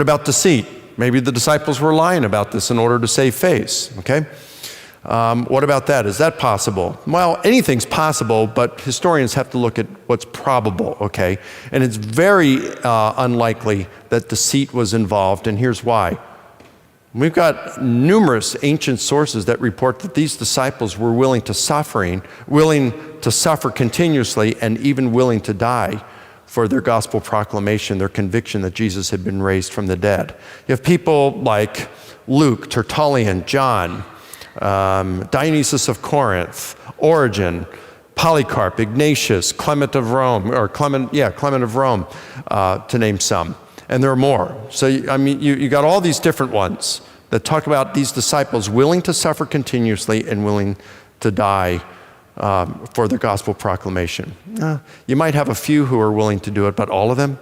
What about deceit? Maybe the disciples were lying about this in order to save face, okay? What about that? Is that possible? Well, anything's possible, but historians have to look at what's probable, okay? And it's very unlikely that deceit was involved, and here's why. We've got numerous ancient sources that report that these disciples were willing to suffer continuously, and even willing to die for their gospel proclamation, their conviction that Jesus had been raised from the dead. You have people like Luke, Tertullian, John, Dionysius of Corinth, Origen, Polycarp, Ignatius, Clement of Rome, to name some. And there are more. So, you got all these different ones that talk about these disciples willing to suffer continuously and willing to die for the gospel proclamation. You might have a few who are willing to do it, but all of them?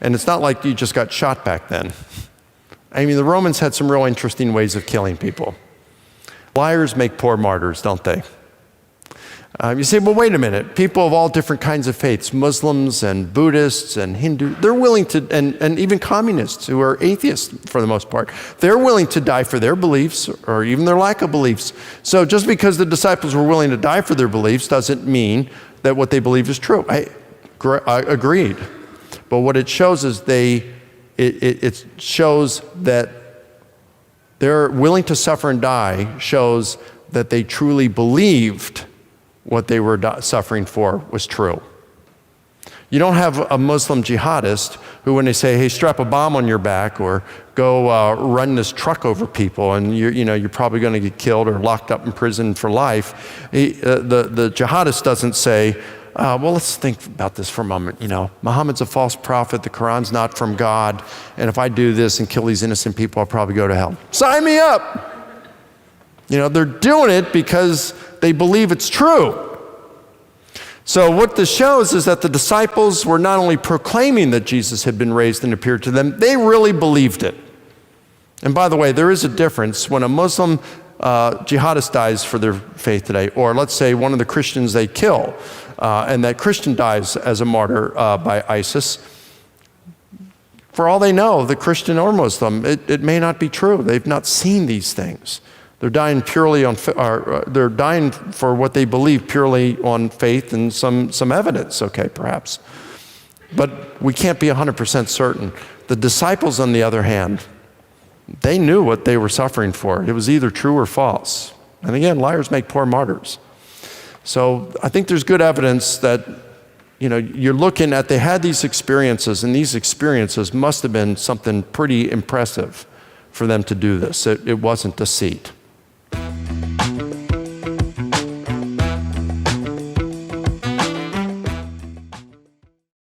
And it's not like you just got shot back then. The Romans had some real interesting ways of killing people. Liars make poor martyrs, don't they? You say, well, wait a minute. People of all different kinds of faiths, Muslims and Buddhists and Hindus, they're willing to, and even communists who are atheists for the most part, they're willing to die for their beliefs or even their lack of beliefs. So just because the disciples were willing to die for their beliefs doesn't mean that what they believe is true. I agreed. But what it shows is it shows that they're willing to suffer and die, shows that they truly believed what they were suffering for was true. You don't have a Muslim jihadist who, when they say, hey, strap a bomb on your back or go run this truck over people and you're probably going to get killed or locked up in prison for life. The jihadist doesn't say, well, let's think about this for a moment. Muhammad's a false prophet, the Quran's not from God, and if I do this and kill these innocent people, I'll probably go to hell. Sign me up! They're doing it because they believe it's true. So what this shows is that the disciples were not only proclaiming that Jesus had been raised and appeared to them, they really believed it. And by the way, there is a difference when a Muslim jihadist dies for their faith today, or let's say one of the Christians they kill, and that Christian dies as a martyr by ISIS. For all they know, the Christian or Muslim, it may not be true. They've not seen these things. They're dying purely they're dying for what they believe purely on faith and some evidence, okay, perhaps. But we can't be 100% certain. The disciples, on the other hand, they knew what they were suffering for. It was either true or false. And again, liars make poor martyrs. So I think there's good evidence that, you're looking at, they had these experiences, and these experiences must have been something pretty impressive for them to do this. It wasn't deceit.